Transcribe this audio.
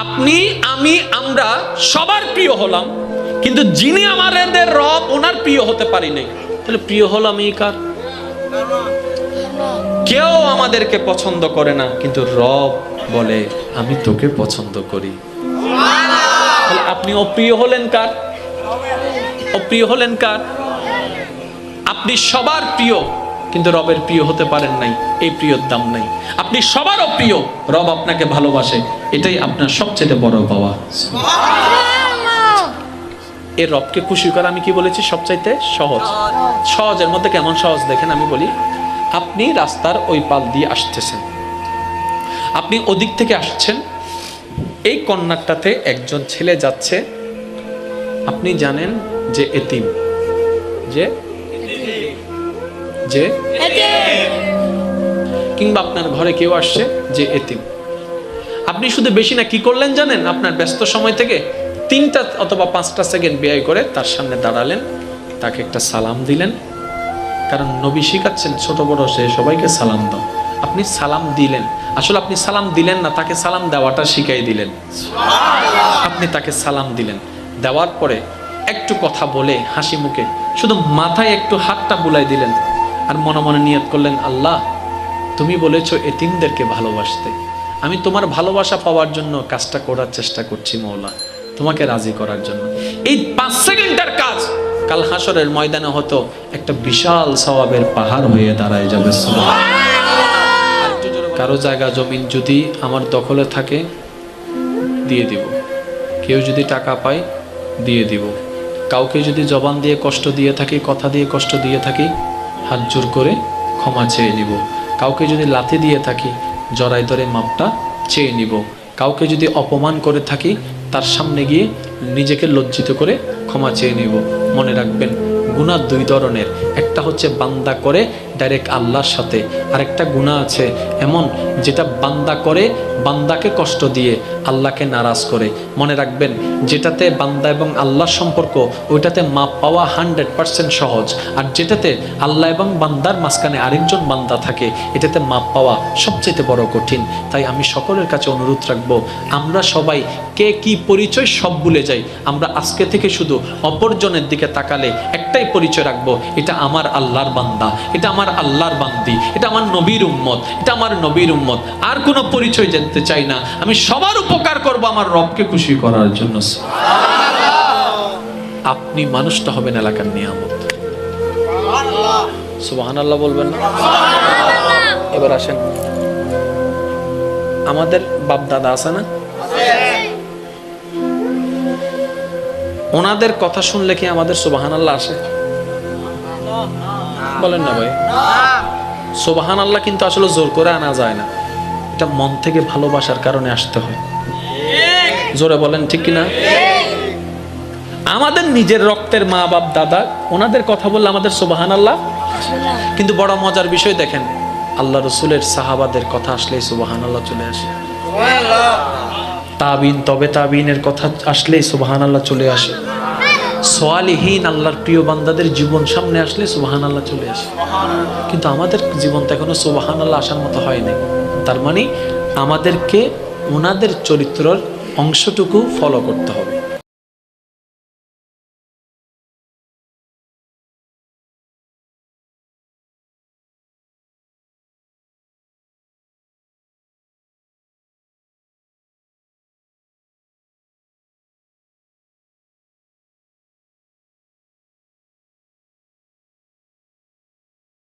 আপনি, আমি, আমরা সবার প্রিয় হলাম, কিন্তু যিনি আমাদের রব ওনার প্রিয় হতে পারি নাই। তাহলে প্রিয় হলাম এই কার? কেউ আমাদেরকে পছন্দ করে না, কিন্তু রব বলে আমি তোকে পছন্দ করি। তাহলে আপনি অপ্রিয় হলেন কার? অপ্রিয় হলেন কার? আপনি সবার প্রিয়, কিন্তু রবের প্রিয় হতে পারেন নাই, এই প্রিয়র দাম নাই। আপনি সবার অপ্রিয়, রব আপনাকে ভালোবাসে, এটাই আপনার সবচেয়ে বড় পাওয়া। এই রবকে খুশি করা আমি কি বলেছি সবচাইতে সহজ। সহজের মধ্যে কেমন সহজ দেখেন, আমি বলি, আপনি রাস্তার ওই পাল দিয়ে আসতেছেন, আপনি ওদিক থেকে আসছেন, এই কর্নারটাতে একজন ছেলে যাচ্ছে, আপনি জানেন যে এতিম, যে যে কিংবা আপনার ঘরে কেউ আসছে যে এতিম, আপনি শুধু বেশি না কি করলেন জানেন? আপনার ব্যস্ত সময় থেকে 3টা অথবা 5টা সেকেন্ড ব্যয় করে তার সামনে দাঁড়ালেন, তাকে একটা সালাম দিলেন। কারণ নবী শিখাচ্ছেন ছোট বড় সে সবাইকে সালাম দাও। আপনি সালাম দিলেন, আসলে আপনি সালাম দিলেন না, তাকে সালাম দেওয়াটা শিখাই দিলেন। আপনি তাকে সালাম দিলেন, দেওয়ার পরে একটু কথা বলে হাসি মুখে শুধু মাথায় একটু হাতটা বুলাই দিলেন, আর মনে মনে নিয়ত করলেন, আল্লাহ তুমি বলেছো এতিমদেরকে ভালোবাসতে, আমি তোমার ভালোবাসা পাওয়ার জন্য কাজটা করার চেষ্টা করছি মওলা, তোমাকে রাজি করার জন্য। এই 5 সেকেন্ডের কাজ কাল হাসরের ময়দানে হতো একটা বিশাল সওয়াবের পাহাড় হয়ে দাঁড়ায় যাবে। কারো জায়গা জমিন যদি আমার দখলে থাকে দিয়ে দিব, কেউ যদি টাকা পায় দিয়ে দিব, কাউকে যদি জবান দিয়ে কষ্ট দিয়ে থাকি, কথা দিয়ে কষ্ট দিয়ে থাকি, হাত জোর করে ক্ষমা চেয়ে নিব। কাউকে যদি লাথি দিয়ে থাকি জড়াই ধরে মাপটা চেয়ে নিব। কাউকে যদি অপমান করে থাকি তার সামনে গিয়ে নিজেকে লজ্জিত করে ক্ষমা চেয়ে নিব। মনে রাখবেন গুনাহ 2 ধরনের, একটা হচ্ছে বান্দা করে ডাইরেক্ট আল্লাহর সাথে, আর একটা গুনাহ আছে এমন যেটা বান্দা করে বান্দাকে কষ্ট দিয়ে আল্লাহকে নারাজ করে। মনে রাখবেন যেটাতে বান্দা এবং আল্লাহর সম্পর্ক ওইটাতে মাপ পাওয়া 100% সহজ, আর যেটাতে আল্লাহ এবং বান্দার মাঝখানে আরেকজন বান্দা থাকে এটাতে মাপ পাওয়া সবচেয়ে বড় কঠিন। তাই আমি সকলের কাছে অনুরোধ রাখবো, আমরা সবাই কে কি পরিচয় সব ভুলে যাই। আমরা আজকে থেকে শুধু অপরজনের দিকে তাকালে একটাই পরিচয় রাখবো, এটা আমার আল্লাহর বান্দা, এটা আমার আল্লাহর বান্দি, এটা আমার নবীর উম্মত, এটা আমার নবীর উম্মত। আর কোনো পরিচয় জানতে চাই না, আমি সবার উপকার করব আমার রবকে খুশি করার জন্য। আপনি মানুষটা হবেন এলাকার নিয়ামত। সুবহানাল্লাহ বলবেন না? এবার আসেন, আমাদের বাপ দাদা আছে না, ওনাদের কথা শুনলে কি আমাদের সুবহানাল্লাহ আসে? বলেন না ভাই? সুবহানাল্লাহ কিন্তু আসলে জোর করে আনা যায় না, এটা মন থেকে ভালোবাসার কারণে আসতে হয়। জোরে বলেন ঠিক কিনা? আমাদের নিজের রক্তের মা বাপ দাদা, ওনাদের কথা বললে আমাদের সুবহানাল্লাহ। কিন্তু বড় মজার বিষয় দেখেন, আল্লাহ রসুলের সাহাবাদের কথা আসলেই সুবহানাল্লাহ চলে আসে। তাবিন, তবে তাবিনের কথা আসলেই সুবহানাল্লাহ চলে আসে। সালিহিন আল্লাহর প্রিয় বান্দাদের জীবন সামনে আসলে সুবহানাল্লাহ চলে আসে। কিন্তু আমাদের জীবনটা এখনো সুবহানাল্লাহ আসার মতো হয়নি। তার মানে আমাদেরকে ওনাদের চরিত্রের অংশটুকু ফলো করতে হবে।